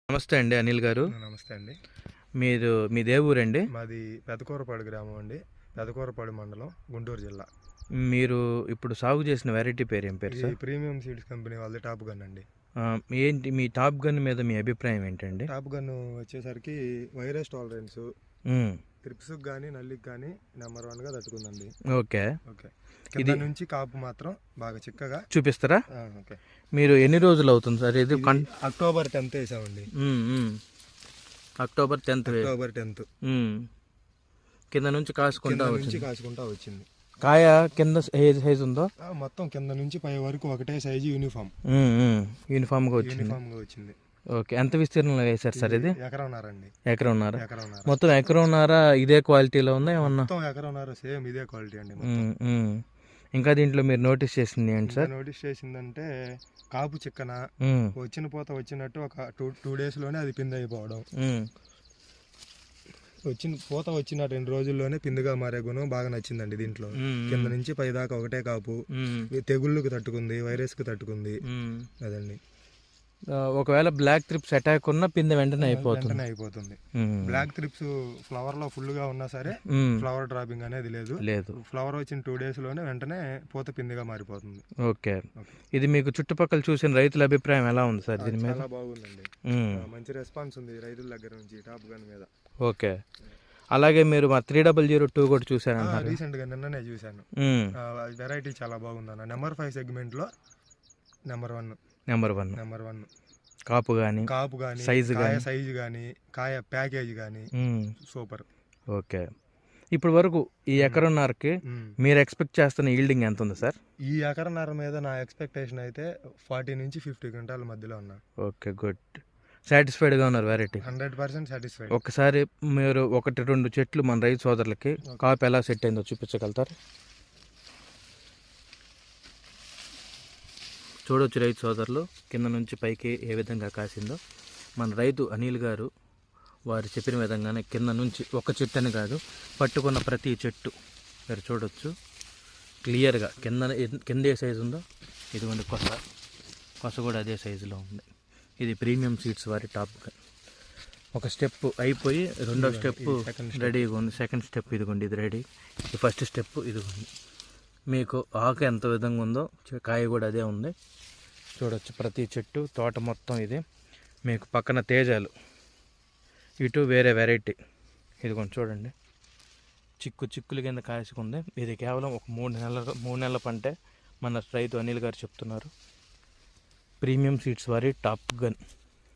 నమస్తే అండి అనిల్ గారు. నమస్తే అండి. మీ ఏ ఊరండి? మాది పెదకూరపాడు గ్రామం అండి. పెదకూరపాడు మండలం, గుంటూరు జిల్లా. మీరు ఇప్పుడు సాగు చేసిన వెరైటీ పేరు ఏం పేరు ఇది సార్? ప్రీమియం సీడ్స్ కంపెనీ వాళ్ళది టాప్ గన్ అండి. ఏంటి మీ టాప్ గన్ మీద మీ అభిప్రాయం ఏంటండి? టాప్ గన్ వచ్చేసరికి వైరస్ టాలరెన్స్, మ్మ్. ట్రిప్స్కి కానీ నల్లికి కానీ నెంబర్ 1గా తట్టుకుందండి. ఓకే. ఓకే. కింద నుంచి కాపు మాత్రం బాగా చిక్కగా చూపిస్తారా? ఓకే. మీరు ఎన్ని రోజులు అవుతుంది సార్ ఇది? అక్టోబర్ 10th వేసామండి. October 10th. అక్టోబర్ 10th కింద నుంచి కాసుకుంటా వచ్చింది. కాయ కింద సైజ్ ఉందో? మొత్తం కింద నుంచి పై వరకు ఒకటే సైజు యూనిఫామ్గా వచ్చింది. ఓకే. ఎంత విస్తీర్ణంలో వేశారు సార్ ఇది? ఎకరంన్నర. మొత్తం ఎకరంన్నర ఇదే క్వాలిటీలో ఉందా ఏమన్నా? మొత్తం ఎకరంన్నర సేమ్ ఇదే క్వాలిటీ అండి. ఇంకా దీంట్లో మీరు నోటీస్ చేసింది ఏంటి సార్? నోటీస్ చేసిందంటే కాపు చిక్కన వచ్చిన పూత వచ్చినట్టు ఒక 2 daysలోనే అది పిండి అయిపోవడం, పూత వచ్చిన 2 రోజుల్లోనే పిండిగా మారే గుణం బాగా నచ్చిందండి దీంట్లో. కింద నుంచి పై దాకా ఒకటే కాపు, తెగుళ్ళకు తట్టుకుంది, వైరస్కి తట్టుకుంది. అదండి. ఒకవేళ బ్లాక్ త్రిప్స్ అటాక్ ఉన్న పిందె వెంటనే అయిపోతుంది. బ్లాక్ త్రిప్స్ ఫ్లవర్ లో ఫుల్ గా ఉన్నా సరే ఫ్లవర్ డ్రాపింగ్ అనేది లేదు. ఫ్లవర్ వచ్చిన 2 daysలోనే వెంటనే పూత పిందెగా మారిపోతుంది. ఓకే. ఇది మీకు చుట్టుపక్కల చూసిన రైతుల అభిప్రాయం ఎలా ఉంది సార్ దీని మీద? చాలా బాగుందండి. మంచి రెస్పాన్స్ ఉంది రైతుల దగ్గర నుంచి టాప్ గన్ మీద. ఓకే. అలాగే మీరు మా 3002 కూడా చూసారంట? రీసెంట్ గా నిన్ననే చూసాను. వెరైటీ చాలా బాగుందన్న. నెంబర్ 5 సెగ్మెంట్ లో నెంబర్ 1 కాపు కానీ సైజు కానీ కాయ ప్యాకేజ్ కానీ సూపర్. ఓకే. ఇప్పుడు వరకు ఈ ఎకరన్నరకి మీరు ఎక్స్పెక్ట్ చేస్తున్న ఈల్డింగ్ ఎంత ఉంది సార్? ఈ ఎకరన్నర మీద నా ఎక్స్పెక్టేషన్ అయితే 40 నుంచి 50 క్వింటాల మధ్యలో ఉన్నా. Okay, good. సాటిస్ఫైడ్గా ఉన్నారు వెరైటీ? 100% సాటిస్ఫైడ్. ఒకసారి మీరు 1-2 చెట్లు మన రైతు సోదరులకి కాపు ఎలా సెట్ అయిందో చూపించగలుగుతారు? చూడొచ్చు రైతు సోదరులు, కింద నుంచి పైకి ఏ విధంగా కాసిందో. మన రైతు అనిల్ గారు వారు చెప్పిన విధంగానే కింద నుంచి ఒక చెట్టు అని కాదు, పట్టుకున్న ప్రతి చెట్టు మీరు చూడొచ్చు క్లియర్గా. కింద ఏ సైజు ఉందో ఇదిగోండి, కొస కూడా అదే సైజులో ఉంది. ఇది ప్రీమియం సీడ్స్ వారి టాప్ గన్. ఒక స్టెప్ అయిపోయి రెండో స్టెప్ రెడీగా ఉంది. సెకండ్ స్టెప్ ఇదిగోండి, ఇది రెడీ. ఈ ఫస్ట్ స్టెప్ ఇదిగోండి. మీకు ఆకు ఎంత విధంగా ఉందో కాయ కూడా అదే ఉంది. చూడొచ్చు ప్రతి చెట్టు, తోట మొత్తం ఇది. మీకు పక్కన తేజాలు, ఇటు వేరే వెరైటీ. ఇది కొంచెం చూడండి, చిక్కుల కింద కాసుకుంది. ఇది కేవలం ఒక 3 నెలల పంటే మన రైతు అనిల్ గారు చెప్తున్నారు. ప్రీమియం సీడ్స్ వారి టాప్ గన్.